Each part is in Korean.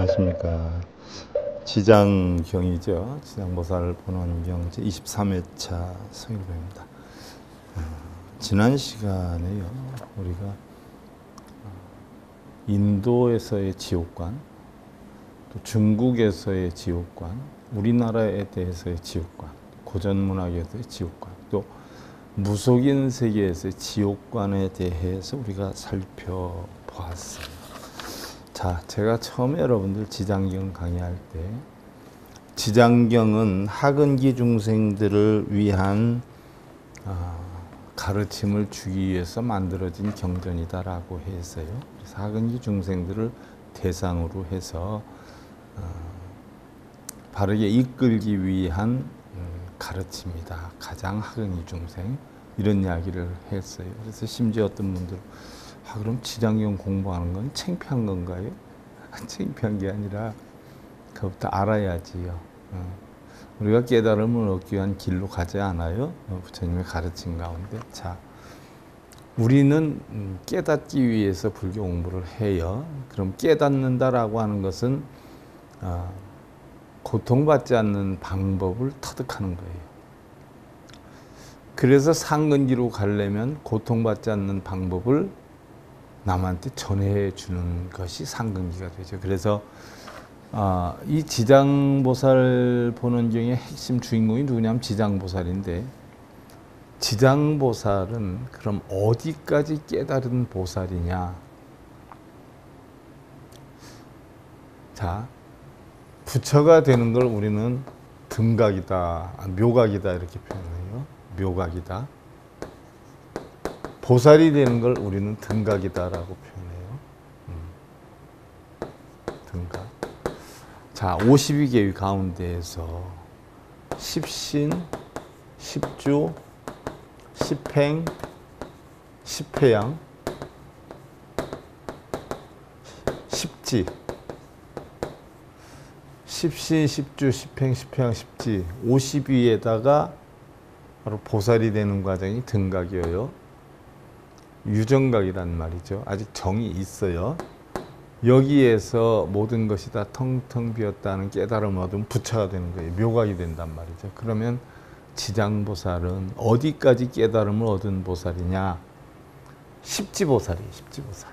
안녕하십니까. 지장경이죠. 지장보살 본원경 제23회차 성일보입니다. 지난 시간에요, 우리가 인도에서의 지옥관, 또 중국에서의 지옥관, 우리나라에 대해서의 지옥관, 고전문학에서의 지옥관, 또 무속인 세계에서의 지옥관에 대해서 우리가 살펴보았어요. 자, 제가 처음에 여러분들 지장경 강의할 때 지장경은 하근기 중생들을 위한 가르침을 주기 위해서 만들어진 경전이다라고 했어요. 그래서 하근기 중생들을 대상으로 해서 바르게 이끌기 위한 가르침이다. 가장 하근기 중생, 이런 이야기를 했어요. 그래서 심지어 어떤 분들 그럼 지장경 공부하는 건 창피한 건가요? 창피한 게 아니라 그것부터 알아야지요. 우리가 깨달음을 얻기 위한 길로 가지 않아요? 부처님의 가르침 가운데. 자, 우리는 깨닫기 위해서 불교 공부를 해요. 그럼 깨닫는다라고 하는 것은 고통받지 않는 방법을 터득하는 거예요. 그래서 상근기로 가려면 고통받지 않는 방법을 남한테 전해주는 것이 상근기가 되죠. 그래서 이 지장보살 본원경의 핵심 주인공이 누구냐면 지장보살인데, 지장보살은 그럼 어디까지 깨달은 보살이냐? 자, 부처가 되는 걸 우리는 등각이다, 묘각이다 이렇게 표현해요. 묘각이다. 보살이 되는 걸 우리는 등각이다라고 표현해요. 등각. 자, 52계위 가운데에서 십신, 십주, 십행, 십회양, 십지, 십신, 십주, 십행, 십회양, 십지, 50위에다가 바로 보살이 되는 과정이 등각이에요. 유정각이란 말이죠. 아직 정이 있어요. 여기에서 모든 것이 다 텅텅 비었다는 깨달음을 얻으면 부처가 되는 거예요. 묘각이 된단 말이죠. 그러면 지장보살은 어디까지 깨달음을 얻은 보살이냐? 십지보살이에요. 십지보살.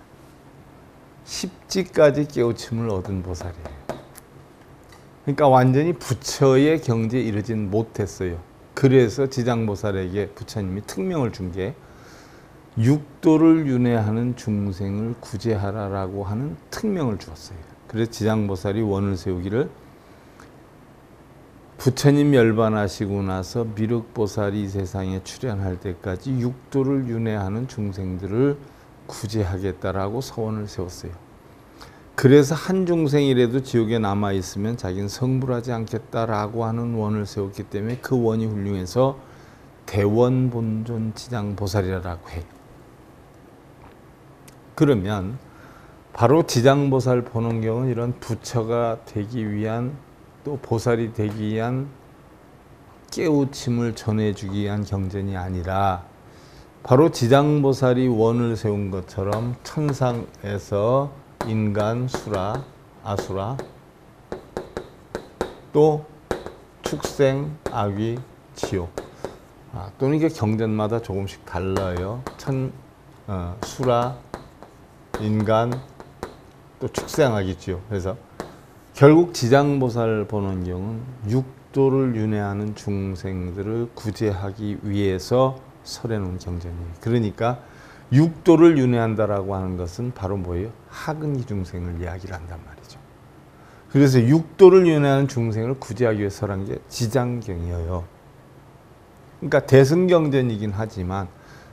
십지까지 깨우침을 얻은 보살이에요. 그러니까 완전히 부처의 경지에 이르진 못했어요. 그래서 지장보살에게 부처님이 특명을 준 게 육도를 윤회하는 중생을 구제하라라고 하는 특명을 주었어요. 그래서 지장보살이 원을 세우기를, 부처님 멸반하시고 나서 미륵보살이 이 세상에 출현할 때까지 육도를 윤회하는 중생들을 구제하겠다라고 서원을 세웠어요. 그래서 한 중생이라도 지옥에 남아있으면 자기는 성불하지 않겠다라고 하는 원을 세웠기 때문에 그 원이 훌륭해서 대원본존 지장보살이라고 해요. 그러면 바로 지장보살 본원경은 이런 부처가 되기 위한, 또 보살이 되기 위한 깨우침을 전해주기 위한 경전이 아니라, 바로 지장보살이 원을 세운 것처럼 천상에서 인간, 수라, 아수라, 또 축생, 아귀, 지옥, 또는 이게 경전마다 조금씩 달라요. 수라, 인간, 또 축생하겠지요. 그래서 결국 지장보살 본원경은 육도를 윤회하는 중생들을 구제하기 위해서 설해놓은 경전이에요. 그러니까 육도를 윤회한다라고 하는 것은 바로 뭐예요? 하근기 중생을 이야기를 한단 말이죠. 그래서 육도를 윤회하는 중생을 구제하기 위해서 설한 게 지장경이에요. 그러니까 대승경전이긴 하지만,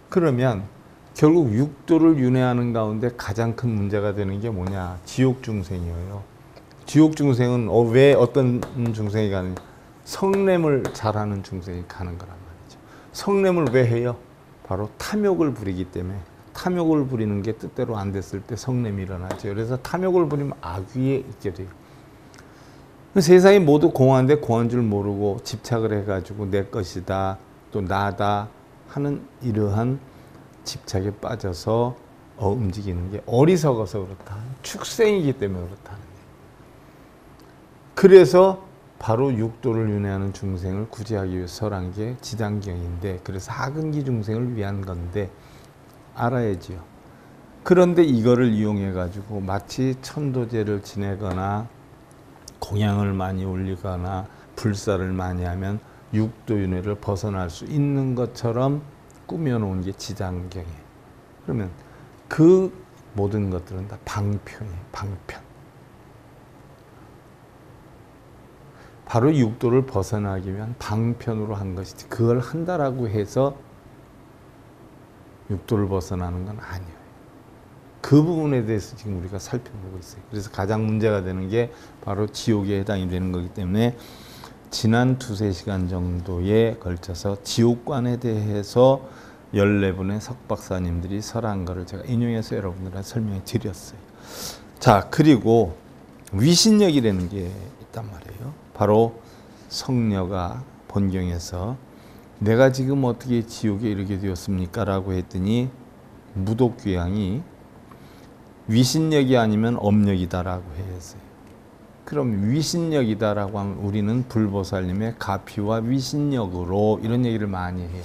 그러면 결국 육도를 윤회하는 가운데 가장 큰 문제가 되는 게 뭐냐? 지옥 중생이에요. 지옥 중생은 왜 어떤 중생이 가느냐? 성냄을 잘하는 중생이 가는 거란 말이죠. 성냄을 왜 해요? 바로 탐욕을 부리기 때문에. 탐욕을 부리는 게 뜻대로 안 됐을 때 성냄이 일어나죠. 그래서 탐욕을 부리면 악위에 있게 돼요. 세상이 모두 공허한데 공허한 줄 모르고 집착을 해가지고 내 것이다, 또 나다 하는 이러한 집착에 빠져서 움직이는 게 어리석어서 그렇다. 축생이기 때문에 그렇다는 거예요. 그래서 바로 육도를 윤회하는 중생을 구제하기 위해 설한 게 지장경인데, 그래서 하근기 중생을 위한 건데 알아야지요. 그런데 이거를 이용해 가지고 마치 천도제를 지내거나 공양을 많이 올리거나 불사를 많이 하면 육도윤회를 벗어날 수 있는 것처럼 꾸며놓은 게 지장경이에요. 그러면 그 모든 것들은 다 방편이에요. 방편. 바로 육도를 벗어나기 위한 방편으로 한 것이지, 그걸 한다라고 해서 육도를 벗어나는 건 아니에요. 그 부분에 대해서 지금 우리가 살펴보고 있어요. 그래서 가장 문제가 되는 게 바로 지옥에 해당이 되는 거기 때문에 지난 2-3시간 정도에 걸쳐서 지옥관에 대해서 14분의 석박사님들이 설한 거를 제가 인용해서 여러분들한테 설명해 드렸어요. 자, 그리고 위신력이라는 게 있단 말이에요. 바로 성녀가 본경에서 내가 지금 어떻게 지옥에 이르게 되었습니까? 라고 했더니 무독귀양이 위신력이 아니면 업력이다라고 했어요. 그럼 위신력이다라고 하면 우리는 불보살님의 가피와 위신력으로 이런 얘기를 많이 해요.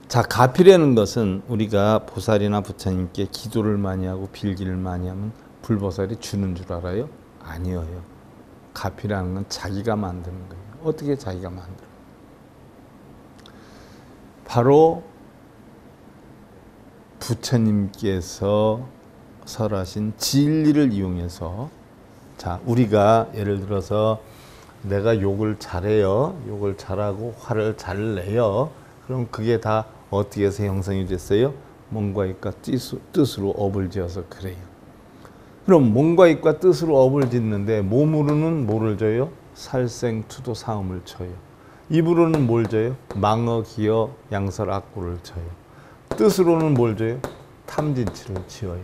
자, 가피라는 것은 우리가 보살이나 부처님께 기도를 많이 하고 빌기를 많이 하면 불보살이 주는 줄 알아요? 아니에요. 가피라는 건 자기가 만드는 거예요. 어떻게 자기가 만들어요? 바로 부처님께서 설하신 진리를 이용해서, 자, 우리가 예를 들어서 내가 욕을 잘해요. 욕을 잘하고 화를 잘 내요. 그럼 그게 다 어떻게 해서 형성이 됐어요? 몸과 입과 뜻으로 업을 지어서 그래요. 그럼 몸과 입과 뜻으로 업을 짓는데 몸으로는 뭐를 줘요? 살생, 투도, 사음을 쳐요. 입으로는 뭘 줘요? 망어, 기어, 양설, 악구를 쳐요. 뜻으로는 뭘 줘요? 탐진치를 지어요.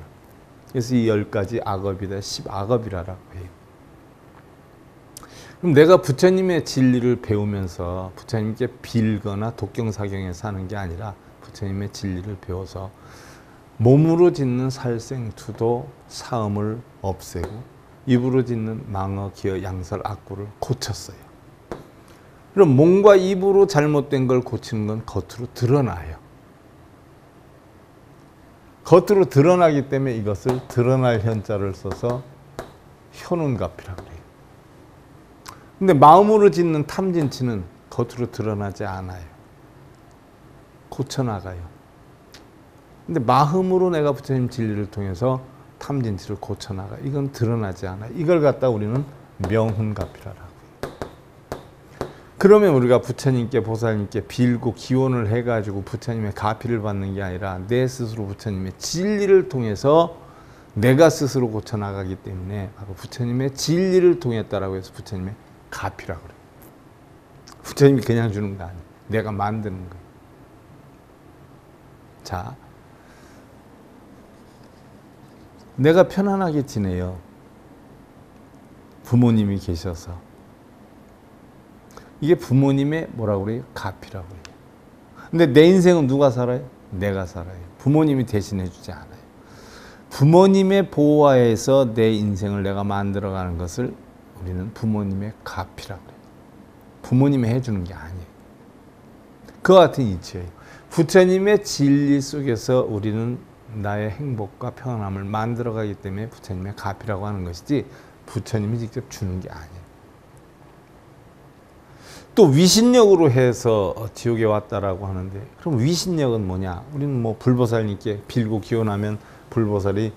그래서 이 10가지 악업이다, 10악업이라고 해요. 그럼 내가 부처님의 진리를 배우면서 부처님께 빌거나 독경사경에서 하는 게 아니라 부처님의 진리를 배워서 몸으로 짓는 살생, 투도, 사음을 없애고 입으로 짓는 망어, 기어, 양설, 악구를 고쳤어요. 그럼 몸과 입으로 잘못된 걸 고치는 건 겉으로 드러나요. 겉으로 드러나기 때문에 이것을 드러날 현자를 써서 현운갑이라고 해요. 근데 마음으로 짓는 탐진치는 겉으로 드러나지 않아요. 고쳐나가요. 근데 마음으로 내가 부처님 진리를 통해서 탐진치를 고쳐나가. 이건 드러나지 않아요. 이걸 갖다 우리는 명훈갑이라고 해요. 그러면 우리가 부처님께, 보살님께 빌고 기원을 해가지고 부처님의 가피를 받는 게 아니라 내 스스로 부처님의 진리를 통해서 내가 스스로 고쳐나가기 때문에 바로 부처님의 진리를 통했다라고 해서 부처님의 가피라고 그래요. 부처님이 그냥 주는 거 아니에요. 내가 만드는 거예요. 자, 내가 편안하게 지내요. 부모님이 계셔서. 이게 부모님의 뭐라고 그래요? 가피라고 해요. 근데 내 인생은 누가 살아요? 내가 살아요. 부모님이 대신해 주지 않아요. 부모님의 보호하에서 내 인생을 내가 만들어가는 것을 우리는 부모님의 가피라고 해요. 부모님이 해주는 게 아니에요. 그와 같은 이치예요. 부처님의 진리 속에서 우리는 나의 행복과 평안함을 만들어가기 때문에 부처님의 가피라고 하는 것이지 부처님이 직접 주는 게 아니에요. 또 위신력으로 해서 지옥에 왔다라고 하는데, 그럼 위신력은 뭐냐? 우리는 뭐 불보살님께 빌고 기원하면 불보살이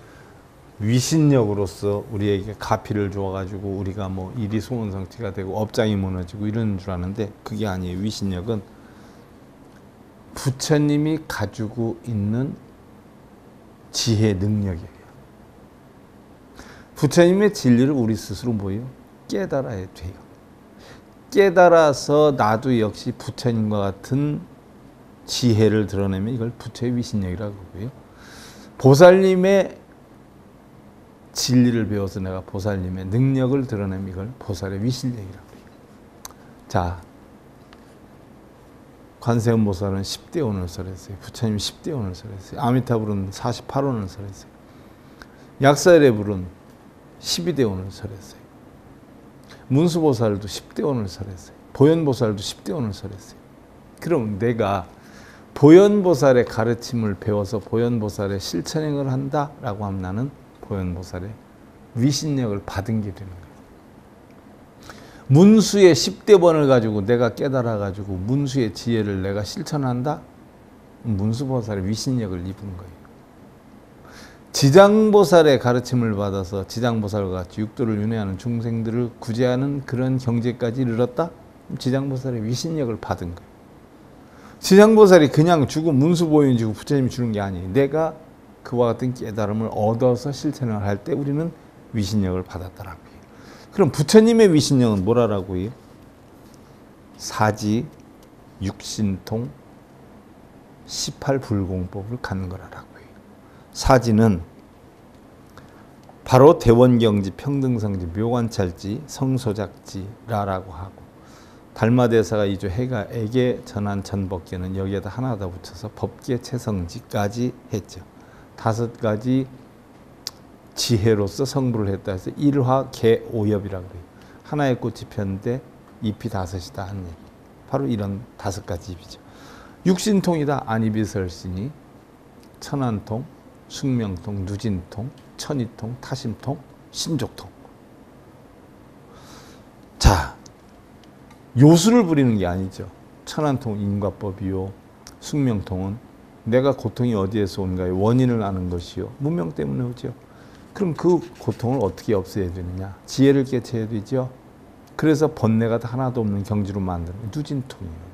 위신력으로서 우리에게 가피를 주어가지고 우리가 뭐 일이 소원성취가 되고 업장이 무너지고 이런 줄 아는데 그게 아니에요. 위신력은 부처님이 가지고 있는 지혜 능력이에요. 부처님의 진리를 우리 스스로 뭐예요? 깨달아야 돼요. 깨달아서 나도 역시 부처님과 같은 지혜를 드러내면 이걸 부처의 위신력이라고 하고요. 보살님의 진리를 배워서 내가 보살님의 능력을 드러내면 이걸 보살의 위신력이라고 해요. 자, 관세음보살은 10대원을 설했어요. 부처님이 10대원을 설했어요. 아미타불은 48원을 설했어요. 약사레불은 12대원을 설했어요. 문수보살도 10대 원을 설했어요. 보현보살도 10대 원을 설했어요. 그럼 내가 보현보살의 가르침을 배워서 보현보살의 실천행을 한다라고 하면 나는 보현보살의 위신력을 받은 게 되는 거예요. 문수의 10대 번을 가지고 내가 깨달아가지고 문수의 지혜를 내가 실천한다? 문수보살의 위신력을 입은 거예요. 지장보살의 가르침을 받아서 지장보살과 같이 육도를 윤회하는 중생들을 구제하는 그런 경지까지 이르렀다? 지장보살의 위신력을 받은 거예요. 지장보살이 그냥 주고 문수보인 주고 부처님이 주는 게 아니에요. 내가 그와 같은 깨달음을 얻어서 실천을 할 때 우리는 위신력을 받았다라고요. 그럼 부처님의 위신력은 뭐라고요? 사지, 육신통, 18불공법을 갖는 거라고요. 사지는 바로 대원경지, 평등성지, 묘관찰지, 성소작지라라고 하고 달마대사가 이조 해가에게 전한 전법계는 여기에다 하나 더 붙여서 법계 채성지까지 했죠. 5가지 지혜로서 성불을 했다 해서 일화계오엽이라고 그래요. 하나의 꽃이 폈는데 잎이 5이다 하는 얘기. 바로 이런 5가지 잎이죠. 육신통이다. 안이비설신이 천안통, 숙명통, 누진통, 천이통, 타심통, 신족통. 자, 요술을 부리는 게 아니죠. 천안통 인과법이요. 숙명통은 내가 고통이 어디에서 온가의 원인을 아는 것이요. 문명 때문에 오죠. 그럼 그 고통을 어떻게 없애야 되느냐. 지혜를 깨쳐야 되죠. 그래서 번뇌가 하나도 없는 경지로 만드는 게 누진통이에요.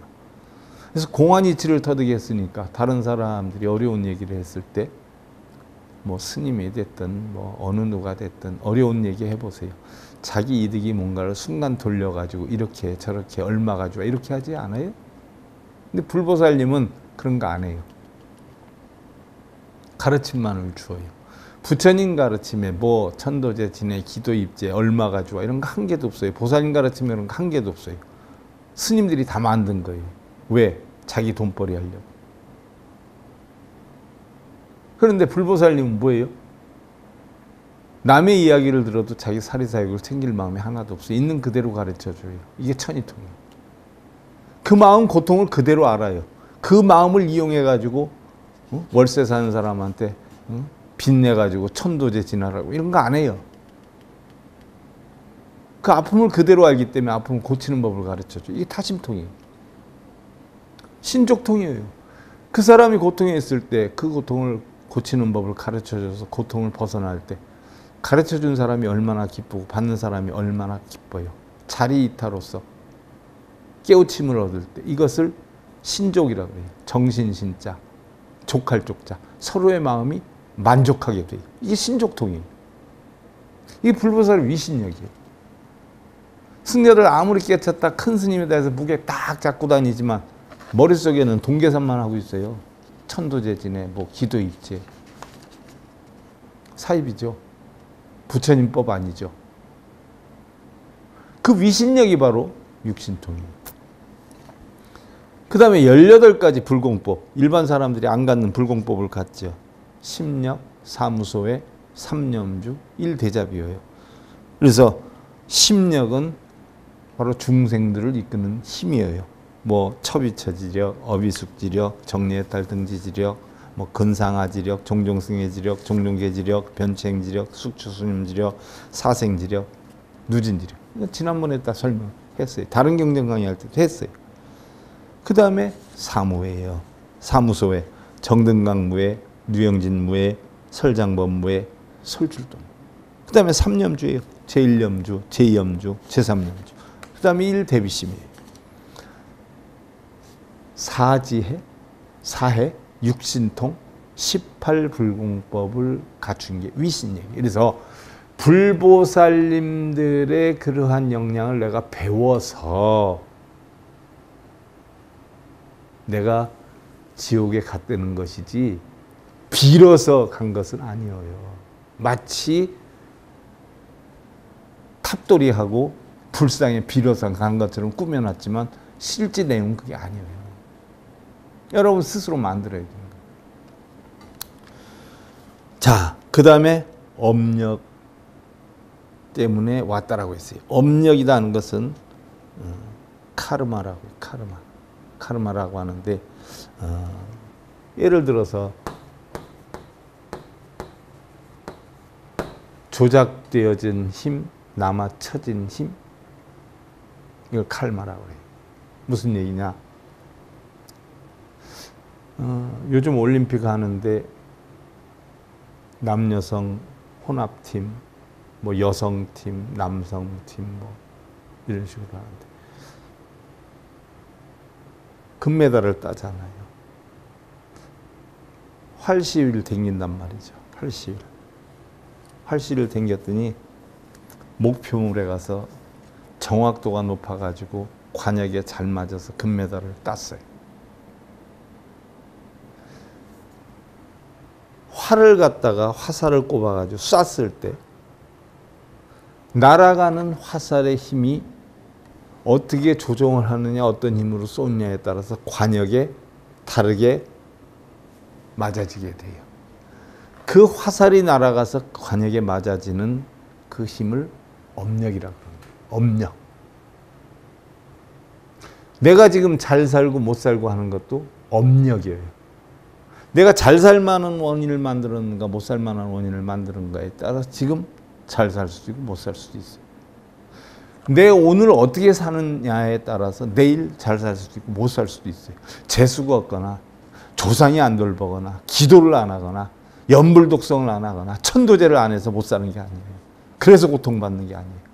그래서 공안이치를 터득 했으니까 다른 사람들이 어려운 얘기를 했을 때 뭐 스님이 됐든 뭐 어느 누가 됐든 어려운 얘기 해보세요. 자기 이득이 뭔가를 순간 돌려가지고 이렇게 저렇게 얼마 가지고 이렇게 하지 않아요? 근데 불보살님은 그런 거 안 해요. 가르침만을 주어요. 부처님 가르침에 뭐 천도제, 진해, 기도, 입제, 얼마 가지고 이런 거 한 개도 없어요. 보살님 가르침에 이런 거 한 개도 없어요. 스님들이 다 만든 거예요. 왜? 자기 돈벌이 하려고. 그런데 불보살님은 뭐예요? 남의 이야기를 들어도 자기 사리사욕을 챙길 마음이 하나도 없어요. 있는 그대로 가르쳐줘요. 이게 천이통이에요. 그 마음 고통을 그대로 알아요. 그 마음을 이용해가지고 월세 사는 사람한테 빚내가지고 천도제 지나라고 이런 거 안 해요. 그 아픔을 그대로 알기 때문에 아픔을 고치는 법을 가르쳐줘. 이게 타심통이에요. 신족통이에요. 그 사람이 고통에 있을 때 그 고통을 고치는 법을 가르쳐줘서 고통을 벗어날 때 가르쳐준 사람이 얼마나 기쁘고 받는 사람이 얼마나 기뻐요. 자리이타로서 깨우침을 얻을 때 이것을 신족이라고 해요. 정신신자, 족할 족자. 서로의 마음이 만족하게 돼요. 이게 신족통이에요. 이게 불보살의 위신력이에요. 승려들 아무리 깨쳤다 큰 스님이다 해서 무게 딱 잡고 다니지만 머릿속에는 동계산만 하고 있어요. 천도제진에 뭐 기도입제. 사입이죠. 부처님법 아니죠. 그 위신력이 바로 육신통이에요. 그 다음에 18가지 불공법. 일반 사람들이 안 갖는 불공법을 갖죠. 심력, 사무소회, 삼념주, 일대자비예요. 그래서 심력은 바로 중생들을 이끄는 힘이에요. 뭐 처비처지력, 어비숙지력, 정리해탈등지지력, 뭐 근상하지력, 종종승해지력, 종종계지력, 변체행지력, 숙추수념지력, 사생지력, 누진지력. 지난번에 다 설명했어요. 다른 경전 강의할 때도 했어요. 그 다음에 사무회예요. 사무소회, 정등강무회, 누영진무회, 설장법무회, 설출동. 그 다음에 삼념주예요. 제1염주, 제2염주, 제3염주. 그 다음에 일대비심이에요. 사지해, 사해, 육신통, 18불공법을 갖춘 게 위신력이에요. 그래서 불보살님들의 그러한 역량을 내가 배워서 내가 지옥에 갔다는 것이지 빌어서 간 것은 아니에요. 마치 탑돌이하고 불상에 빌어서 간 것처럼 꾸며놨지만 실제 내용은 그게 아니에요. 여러분 스스로 만들어야 돼요. 자, 그 다음에 업력, 때문에 왔다라고 했어요. 업력이라는 것은 카르마라고 해요. 카르마라고 하는데 예를 들어서 조작되어진 힘, 남아쳐진 힘, 이걸 칼마라고 해요. 무슨 얘기냐? 요즘 올림픽 하는데 남여성 혼합팀, 뭐 여성팀, 남성팀 뭐 이런 식으로 하는데 금메달을 따잖아요. 활시위를 댕긴단 말이죠. 활시위를 댕겼더니 목표물에 가서 정확도가 높아가지고 관역에 잘 맞아서 금메달을 땄어요. 활을 갖다가 화살을 꼽아가지고 쐈을 때 날아가는 화살의 힘이 어떻게 조정을 하느냐, 어떤 힘으로 쏘느냐에 따라서 관역에 다르게 맞아지게 돼요. 그 화살이 날아가서 관역에 맞아지는 그 힘을 업력이라고 합니다. 업력. 내가 지금 잘 살고 못 살고 하는 것도 업력이에요. 내가 잘 살 만한 원인을 만들었는가 못 살 만한 원인을 만드는가에 따라서 지금 잘 살 수도 있고 못 살 수도 있어요. 내 오늘 어떻게 사느냐에 따라서 내일 잘 살 수도 있고 못 살 수도 있어요. 재수가 없거나 조상이 안 돌보거나 기도를 안 하거나 연불독성을 안 하거나 천도제를 안 해서 못 사는 게 아니에요. 그래서 고통받는 게 아니에요.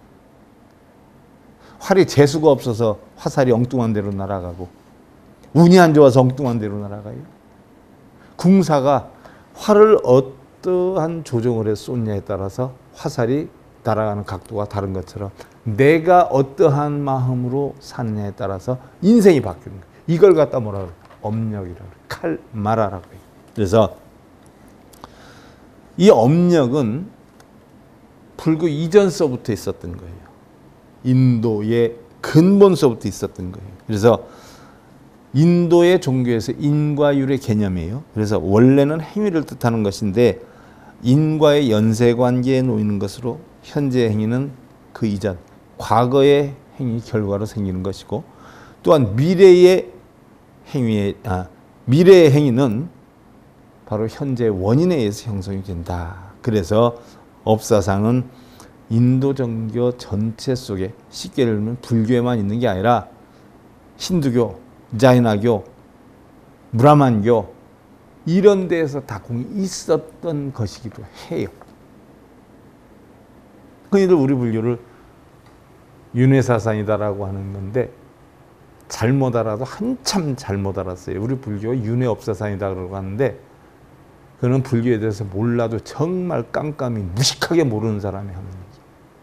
활이 재수가 없어서 화살이 엉뚱한 데로 날아가고 운이 안 좋아서 엉뚱한 데로 날아가요. 궁사가 활을 어떠한 조정을 해서 쏜냐에 따라서 화살이 날아가는 각도가 다른 것처럼 내가 어떠한 마음으로 사느냐에 따라서 인생이 바뀌는 거예요. 이걸 갖다 뭐라 그래요? 업력이라고 그래요. 칼마라라고 해요. 그래서 이 업력은 불교 이전서부터 있었던 거예요. 인도의 근본서부터 있었던 거예요. 그래서 인도의 종교에서 인과율의 개념이에요. 그래서 원래는 행위를 뜻하는 것인데 인과의 연쇄관계에 놓이는 것으로 현재 행위는 그 이전, 과거의 행위 결과로 생기는 것이고 또한 미래의 행위는 바로 현재 원인에 의해서 형성이 된다. 그래서 업사상은 인도 종교 전체 속에 쉽게 들면 불교에만 있는 게 아니라 힌두교, 자이나교, 브라만교 이런 데에서 다 공이 있었던 것이기도 해요. 흔히들 우리 불교를 윤회사상이다라고 하는 건데 잘못 알아도 한참 잘못 알았어요. 우리 불교가 윤회업사상이다라고 하는데 그는 불교에 대해서 몰라도 정말 깜깜이 무식하게 모르는 사람이 하는 얘기.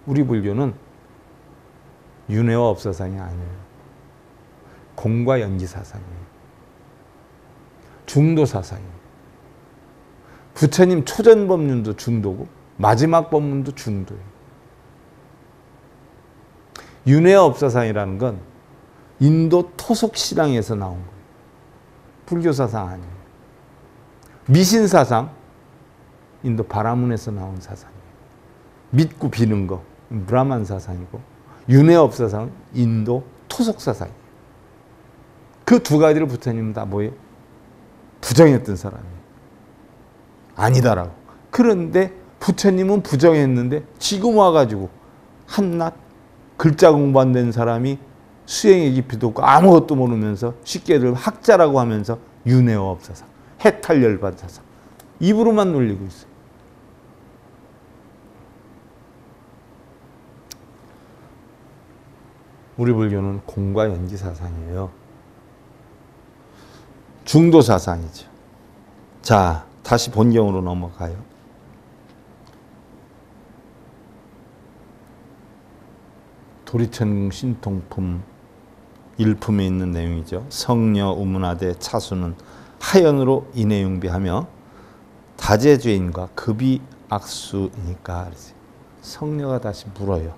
우리 불교는 윤회와 업사상이 아니에요. 공과 연기 사상이에요. 중도 사상이에요. 부처님 초전 법륜도 중도고 마지막 법문도 중도예요. 윤회와 업사상이라는 건 인도 토속 신앙에서 나온 거예요. 불교 사상 아니에요. 미신 사상, 인도 바라문에서 나온 사상이에요. 믿고 비는 거, 브라만 사상이고 윤회 업사상은 인도 토속 사상이에요. 그 두 가지를 부처님은 다 뭐예요? 부정했던 사람이에요. 아니다라고. 그런데 부처님은 부정했는데 지금 와가지고 한낱 글자 공부 안 된 사람이 수행의 깊이도 없고 아무것도 모르면서 쉽게들 학자라고 하면서 윤회와 업사상, 해탈열반 사상 입으로만 놀리고 있어요. 우리 불교는 공과 연기 사상이에요. 중도 사상이죠. 자, 다시 본경으로 넘어가요. 도리천궁 신통품 1품에 있는 내용이죠. 성녀 우문하되 차수는 하연으로 인해융비하며 다재죄인과 급이 악수이니까. 성녀가 다시 물어요.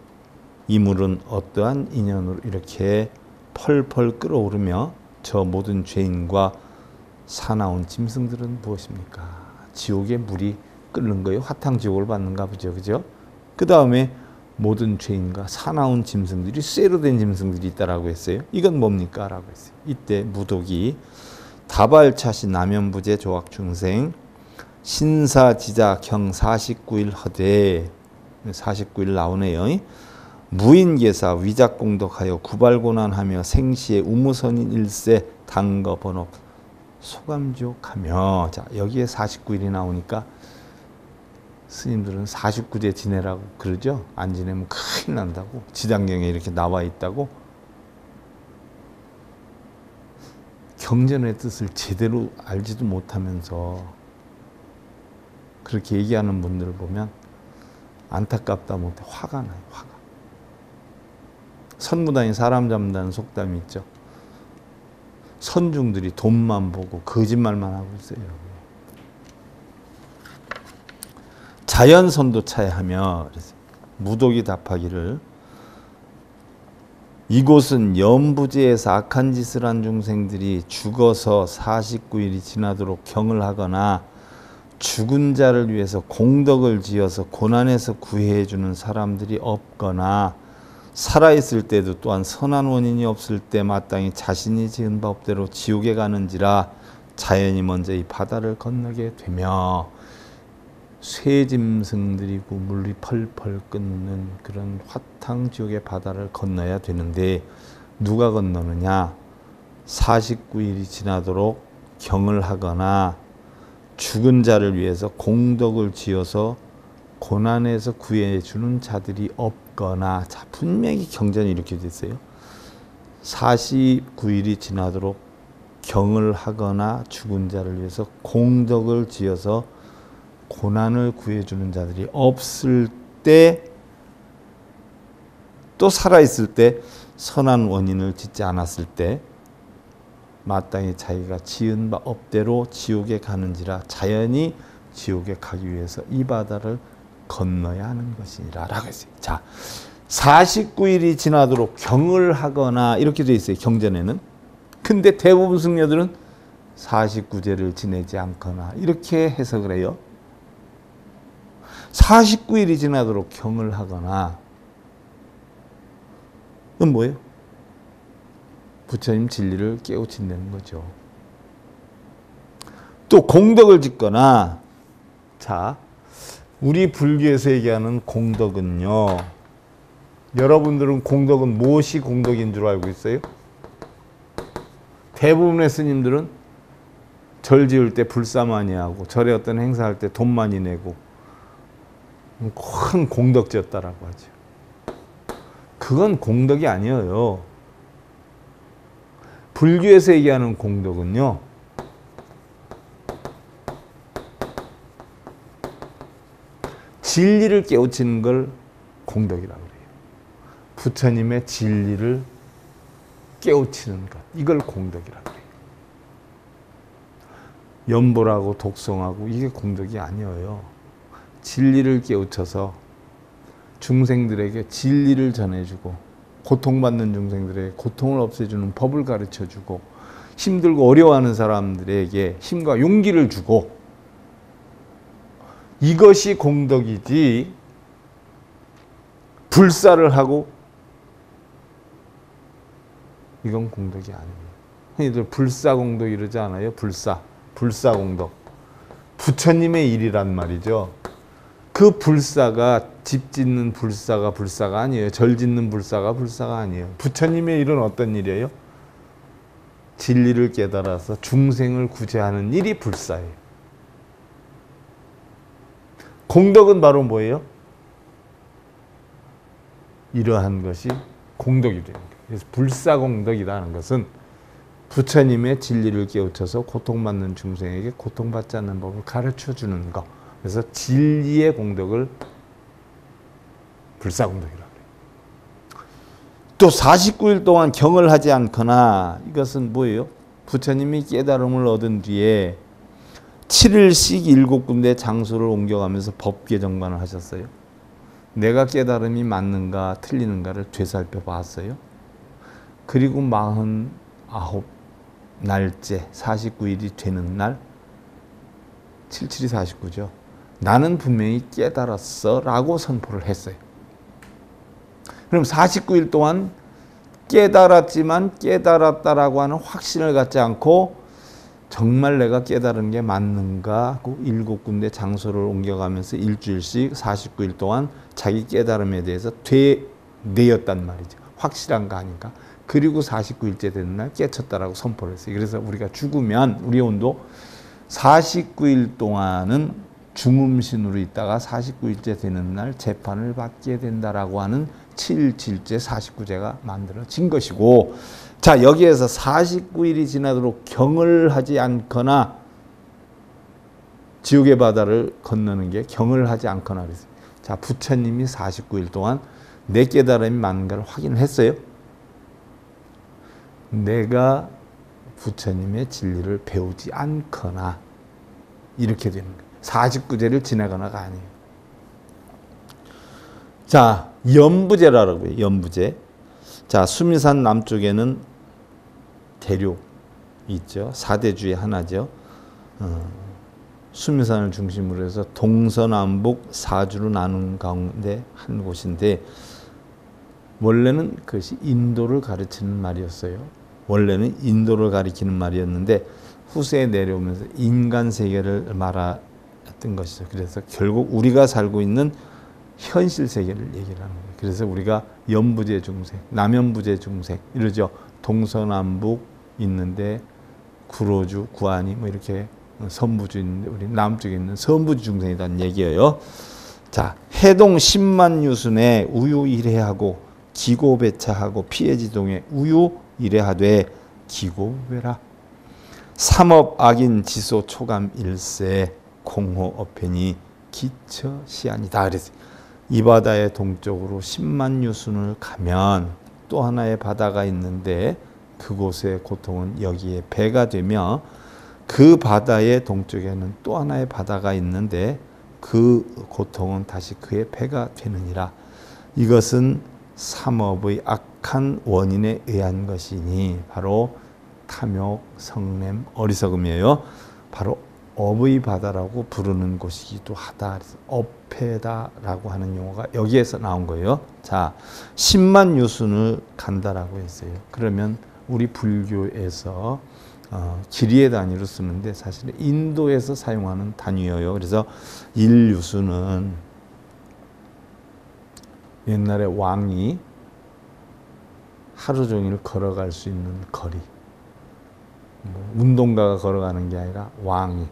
이 물은 어떠한 인연으로 이렇게 펄펄 끓어오르며 저 모든 죄인과 사나운 짐승들은 무엇입니까? 지옥의 물이 끓는 거예요. 화탕지옥을 받는가 보죠. 그죠? 그 다음에 모든 죄인과 사나운 짐승들이 쇠로 된 짐승들이 있다라고 했어요. 이건 뭡니까? 라고 했어요. 이때 무독이 다발차시 남연부재 조악중생 신사지자경 49일 허되 49일 나오네요. 무인계사 위작공덕하여 구발고난하며 생시에 우무선인 일세 당거번업 소감지옥하며. 자, 여기에 49일이 나오니까 스님들은 49제 지내라고 그러죠. 안 지내면 큰일 난다고. 지장경에 이렇게 나와 있다고. 경전의 뜻을 제대로 알지도 못하면서 그렇게 얘기하는 분들을 보면 안타깝다 못해 화가 나요. 화가. 선무당에 사람 잡는다는 속담이 있죠. 선중들이 돈만 보고 거짓말만 하고 있어요. 자연선도차에 하며 무독이 답하기를 이곳은 연부지에서 악한 짓을 한 중생들이 죽어서 49일이 지나도록 경을 하거나 죽은 자를 위해서 공덕을 지어서 고난에서 구해해 주는 사람들이 없거나 살아있을 때도 또한 선한 원인이 없을 때 마땅히 자신이 지은 법대로 지옥에 가는지라 자연이 먼저 이 바다를 건너게 되며 쇠짐승들이고 물이 펄펄 끓는 그런 화탕지옥의 바다를 건너야 되는데 누가 건너느냐? 49일이 지나도록 경을 하거나 죽은 자를 위해서 공덕을 지어서 고난에서 구해주는 자들이 없거나. 자, 분명히 경전이 이렇게 됐어요. 49일이 지나도록 경을 하거나 죽은 자를 위해서 공덕을 지어서 고난을 구해주는 자들이 없을 때, 또 살아있을 때 선한 원인을 짓지 않았을 때 마땅히 자기가 지은 바 업대로 지옥에 가는지라 자연히 지옥에 가기 위해서 이 바다를 건너야 하는 것이니라 라고 했어요. 자, 49일이 지나도록 경을 하거나 이렇게 되어 있어요. 경전에는. 근데 대부분 승려들은 49제를 지내지 않거나 이렇게 해석을 해요. 49일이 지나도록 경을 하거나 그건 뭐예요? 부처님 진리를 깨우친다는 거죠. 또 공덕을 짓거나. 자, 우리 불교에서 얘기하는 공덕은요, 여러분들은 공덕은 무엇이 공덕인 줄 알고 있어요? 대부분의 스님들은 절 지을 때 불사 많이 하고 절에 어떤 행사할 때 돈 많이 내고 큰 공덕지었다라고 하죠. 그건 공덕이 아니에요. 불교에서 얘기하는 공덕은요, 진리를 깨우치는 걸 공덕이라고 그래요. 부처님의 진리를 깨우치는 것, 이걸 공덕이라고 그래요. 연보라고 독송하고 이게 공덕이 아니에요. 진리를 깨우쳐서 중생들에게 진리를 전해주고 고통받는 중생들에게 고통을 없애주는 법을 가르쳐주고 힘들고 어려워하는 사람들에게 힘과 용기를 주고, 이것이 공덕이지 불사를 하고 이건 공덕이 아니에요. 흔히들 불사공덕 이러지 않아요? 불사공덕. 부처님의 일이란 말이죠. 그 불사가 집 짓는 불사가 아니에요. 절 짓는 불사가 아니에요. 부처님의 일은 어떤 일이에요? 진리를 깨달아서 중생을 구제하는 일이 불사예요. 공덕은 바로 뭐예요? 이러한 것이 공덕이 되는 거예요. 그래서 불사공덕이라는 것은 부처님의 진리를 깨우쳐서 고통받는 중생에게 고통받지 않는 법을 가르쳐주는 것. 그래서 진리의 공덕을 불사공덕이라고 해요. 또 49일 동안 경을 하지 않거나, 이것은 뭐예요? 부처님이 깨달음을 얻은 뒤에 7일씩 7군데 장소를 옮겨가면서 법계정반을 하셨어요. 내가 깨달음이 맞는가 틀리는가를 되살펴 봤어요. 그리고 49날째 49일이 되는 날, 77이 49죠. 나는 분명히 깨달았어 라고 선포를 했어요. 그럼 49일 동안 깨달았지만 깨달았다라고 하는 확신을 갖지 않고 정말 내가 깨달은 게 맞는가 하고 7군데 장소를 옮겨가면서 일주일씩 49일 동안 자기 깨달음에 대해서 되뇌었단 말이죠. 확실한가 하니까. 그리고 49일째 되는 날 깨쳤다라고 선포를 했어요. 그래서 우리가 죽으면 우리 혼도 49일 동안은 중음신으로 있다가 49일째 되는 날 재판을 받게 된다라고 하는 7일째 49제가 만들어진 것이고, 자, 여기에서 49일이 지나도록 경을 하지 않거나 지옥의 바다를 건너는 게 경을 하지 않거나 그랬어요. 자, 부처님이 49일 동안 내 깨달음이 맞는가를 확인을 했어요. 내가 부처님의 진리를 배우지 않거나 이렇게 되는 거예요. 49제를 지나거나가 아니에요. 자, 연부제라고 해요. 연부제. 자, 수미산 남쪽에는 대륙이 있죠. 4대주의 하나죠. 수미산을 중심으로 해서 동서남북 4주로 나눈 가운데 한 곳인데, 원래는 그것이 인도를 가르치는 말이었어요. 원래는 인도를 가리키는 말이었는데 후세에 내려오면서 인간 세계를 말했던 것이죠. 그래서 결국 우리가 살고 있는 현실 세계를 얘기를 하는 거예요. 그래서 우리가 연부제 중생, 남연부제 중생 이러죠. 동서남북 있는데 구로주, 구안이 뭐 이렇게 선부주 있는데 우리 남쪽에 있는 선부주 중생이라는 얘기예요. 자, 해동 10만 유순에 우유 일해하고 기고배차하고 피해지동에 우유 일해하되 기고배라. 삼업 악인 지소 초감 일세 공호 어편이 기처 시안이다. 그래서 이 바다의 동쪽으로 10만 유순을 가면 또 하나의 바다가 있는데 그곳의 고통은 여기에 배가 되며, 그 바다의 동쪽에는 또 하나의 바다가 있는데 그 고통은 다시 그의 배가 되느니라. 이것은 삼업의 악한 원인에 의한 것이니 바로 탐욕, 성냄, 어리석음이에요. 바로 업의 바다라고 부르는 곳이기도 하다. 그래서 업회다라고 하는 용어가 여기에서 나온 거예요. 자, 10만 유순을 간다라고 했어요. 그러면 우리 불교에서 지리의 단위로 쓰는데 사실은 인도에서 사용하는 단위예요. 그래서 1유순은 옛날에 왕이 하루 종일 걸어갈 수 있는 거리, 뭐 운동가가 걸어가는 게 아니라 왕이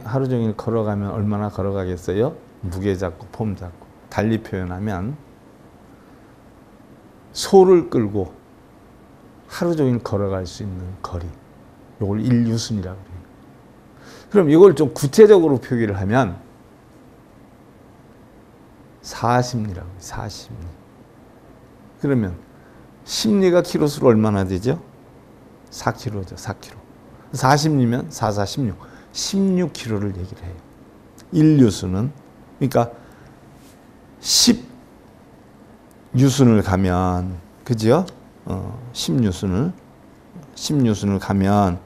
하루 종일 걸어가면 얼마나 걸어가겠어요? 무게 잡고 폼 잡고. 달리 표현하면 소를 끌고 하루 종일 걸어갈 수 있는 거리, 이걸 1유순이라고 해요. 그럼 이걸 좀 구체적으로 표기를 하면 40리라고 해요. 40리. 그러면 심리가 키로수로 얼마나 되죠? 4kg죠. 4kg. 40리면 4, 4, 16. 16kg를 얘기를 해요. 1유순은. 그러니까 10유순을 가면, 그죠? 10유순을 가면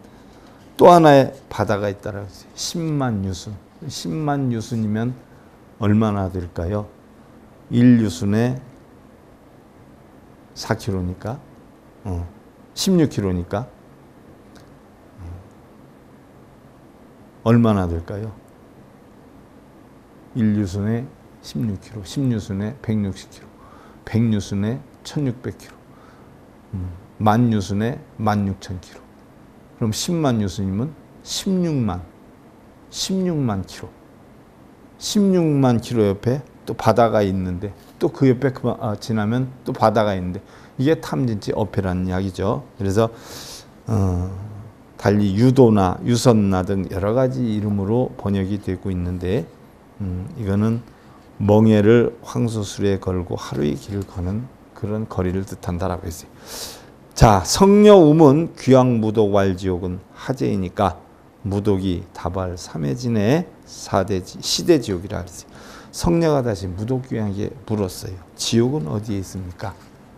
또 하나의 바다가 있다라고 했어요. 10만 유순. 10만 유순이면 얼마나 될까요? 1유순에 4kg니까 16kg니까 얼마나 될까요? 1유순에 16kg, 10유순에 160kg, 100유순에 1600kg, 만유순에 16,000kg. 그럼 10만 유순이면 16만 kg. 16만 kg 옆에 또 바다가 있는데, 또 그 옆에 지나면 또 바다가 있는데, 이게 탐진치 어패라는 이야기죠. 그래서 달리 유도나 유선나 등 여러 가지 이름으로 번역이 되고 있는데, 이거는 멍에를 황소술에 걸고 하루의 길을 거는 그런 거리를 뜻한다라고 했어요. 자, 성녀음은 귀왕무독 왈지옥은 하재이니까 무독이 다발 삼해진의 시대지옥이라 그랬어요. 성녀가 다시 무독귀왕에게 물었어요. 지옥은 어디에 있습니까?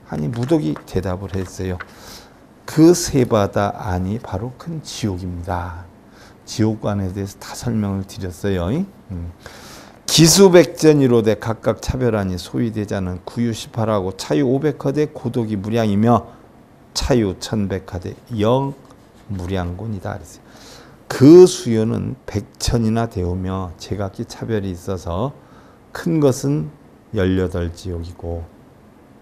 하니 무독이 대답을 했어요. 그 세 바다 안이 바로 큰 지옥입니다. 지옥관에 대해서 다 설명을 드렸어요. 기수백전이로되 각각 차별하니 소위대자는 구유18하고 차유 500하되 고독이 무량이며 차유 1100하되 영무량곤이다. 그 수요는 100천이나 되오며 제각기 차별이 있어서 큰 것은 18지옥이고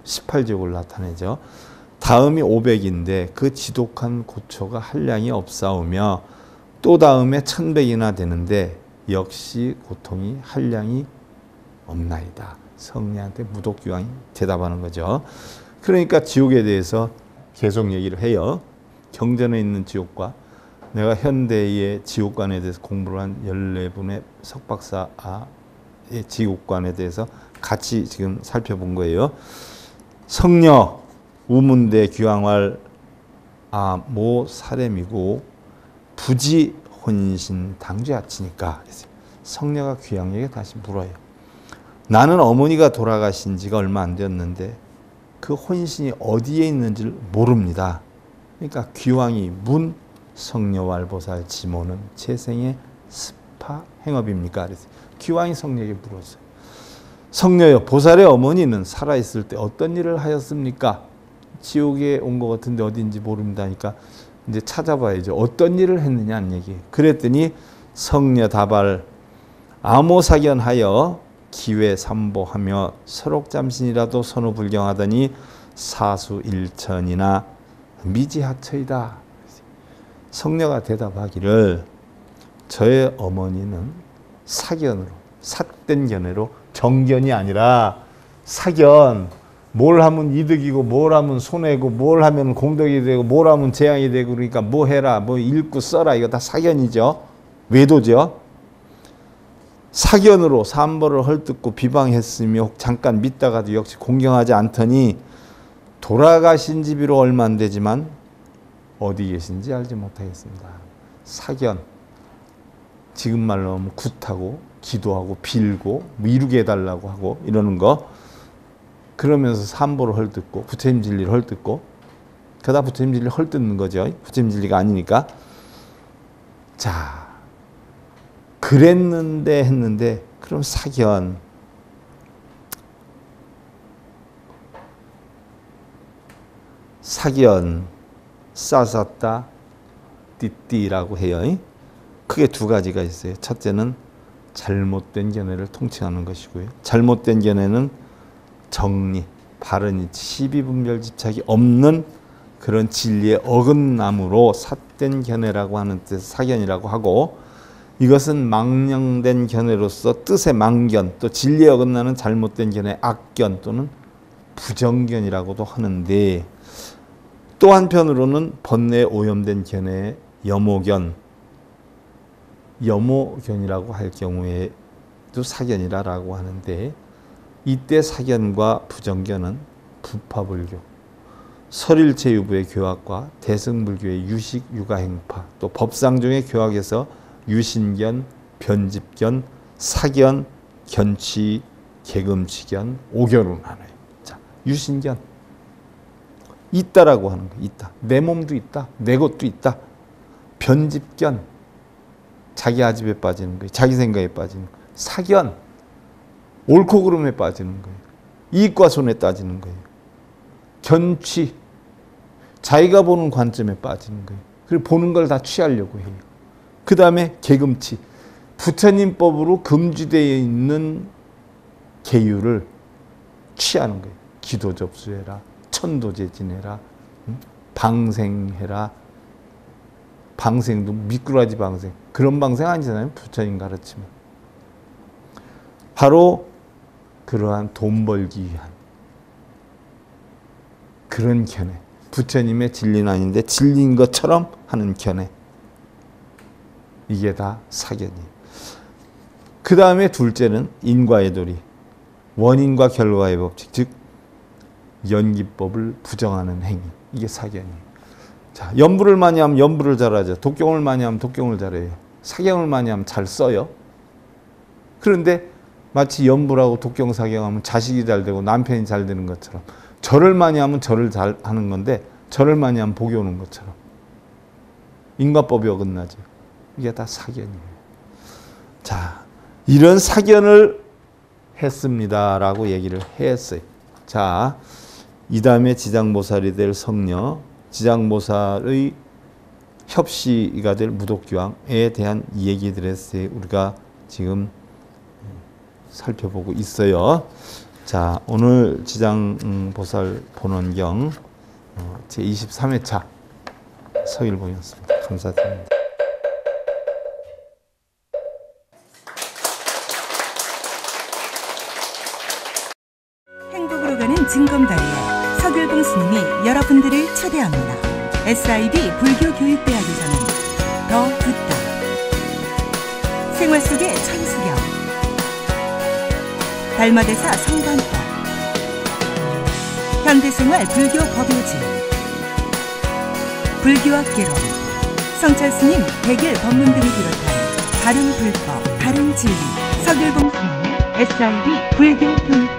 18지옥을 나타내죠. 다음이 500인데 그 지독한 고초가 한량이 없사오며 또 다음에 1100이나 되는데 역시 고통이 한량이 없나이다. 성녀한테 무독교황이 대답하는 거죠. 그러니까 지옥에 대해서 계속 얘기를 해요. 경전에 있는 지옥과 내가 현대의 지옥관에 대해서 공부를 한 14분의 석박사의 지옥관에 대해서 같이 지금 살펴본 거예요. 성녀 우문대 귀왕활 모 사렘이고 부지 혼신 당죄하치니까 성녀가 귀왕에게 다시 물어요. 나는 어머니가 돌아가신 지가 얼마 안 되었는데 그 혼신이 어디에 있는지를 모릅니다. 그러니까 귀왕이 문 성녀왈보살 지모는 재생의 스파 행업입니까? 그랬어요. 귀왕이 성녀에게 물었어요. 성녀여, 보살의 어머니는 살아있을 때 어떤 일을 하였습니까? 지옥에 온 것 같은데 어딘지 모릅니다. 그러니까 이제 찾아봐야죠. 어떤 일을 했느냐는 얘기. 그랬더니 성녀 다발 암호사견하여 기회 삼보하며 설옥잠신이라도 선호불경하더니 사수 일천이나 미지하처이다. 성녀가 대답하기를 저의 어머니는 사견으로 삿된 견해로 정견이 아니라 사견, 뭘 하면 이득이고 뭘 하면 손해고 뭘 하면 공덕이 되고 뭘 하면 재앙이 되고 그러니까 뭐 해라 뭐 읽고 써라 이거 다 사견이죠. 외도죠. 사견으로 삼보를 헐뜯고 비방했으며 혹 잠깐 믿다가도 역시 공경하지 않더니 돌아가신 지 비록 얼마 안 되지만 어디 계신지 알지 못하겠습니다. 사견, 지금 말로 하면 굿하고 기도하고 빌고 뭐 이루게 해달라고 하고 이러는 거, 그러면서 삼보를 헐뜯고 부처님 진리를 헐뜯고 그러다 부처님 진리를 헐뜯는 거죠. 부처님 진리가 아니니까. 자, 그랬는데 했는데 그럼 사견, 사견 싸쌌다 띠띠라고 해요. 크게 두 가지가 있어요. 첫째는 잘못된 견해를 통칭하는 것이고요. 잘못된 견해는 정리, 바른 이치, 시비분별 집착이 없는 그런 진리의 어긋남으로 삿된 견해라고 하는 뜻 사견이라고 하고, 이것은 망령된 견해로서 뜻의 망견, 또 진리에 어긋나는 잘못된 견해 악견 또는 부정견이라고도 하는데, 또 한편으로는 번뇌에 오염된 견해의 염오견, 염오견이라고 할 경우에도 사견이라고 하는데, 이때 사견과 부정견은 부파불교, 설일체유부의 교학과 대승불교의 유식 유가행파, 또 법상중의 교학에서 유신견, 변집견, 사견, 견취, 개금치견, 오견으로 나눠요. 자, 유신견 있다라고 하는 거, 있다. 내 몸도 있다, 내 것도 있다. 변집견, 자기 아집에 빠지는 거예요. 자기 생각에 빠지는 거예요. 사견, 옳고 그름에 빠지는 거예요. 이익과 손에 따지는 거예요. 견취, 자기가 보는 관점에 빠지는 거예요. 그리고 보는 걸 다 취하려고 해요. 그 다음에 개금치, 부처님 법으로 금지되어 있는 계율을 취하는 거예요. 기도 접수해라, 천도제 지내라, 방생해라. 방생도 미꾸라지 방생, 그런 방생 아니잖아요. 부처님 가르치면. 바로 그러한 돈 벌기 위한 그런 견해, 부처님의 진리는 아닌데 진리인 것처럼 하는 견해, 이게 다 사견이에요. 그 다음에 둘째는 인과의 도리, 원인과 결과의 법칙, 즉 연기법을 부정하는 행위, 이게 사견이에요. 자, 연부를 많이 하면 연부를 잘하죠. 독경을 많이 하면 독경을 잘해요. 사경을 많이 하면 잘 써요. 그런데 마치 연부라고 독경 사경하면 자식이 잘 되고 남편이 잘 되는 것처럼, 절을 많이 하면 절을 잘 하는 건데 절을 많이 하면 복이 오는 것처럼 인과법이 어긋나죠. 이게 다 사견이에요. 자, 이런 사견을 했습니다라고 얘기를 했어요. 자, 이 다음에 지장보살이 될 성녀, 지장보살의 협시가 될 무독교황에 대한 얘기들에 우리가 지금 살펴보고 있어요. 자, 오늘 지장보살 본원경 제23회차 서일봉이었습니다. 감사드립니다. 행복으로 가는 징검다리에 서길봉 스님이 여러분들을 초대합니다. SIB 불교교육대학에서는 더 듣다, 생활 속의 천수경, 달마대사 성관법, 현대생활 불교 법요지, 불교학 개론, 성찰스님 백일 법문 등을 비롯한 다른 불법, 다른 진리, 서길봉 스님 SIB 불교교육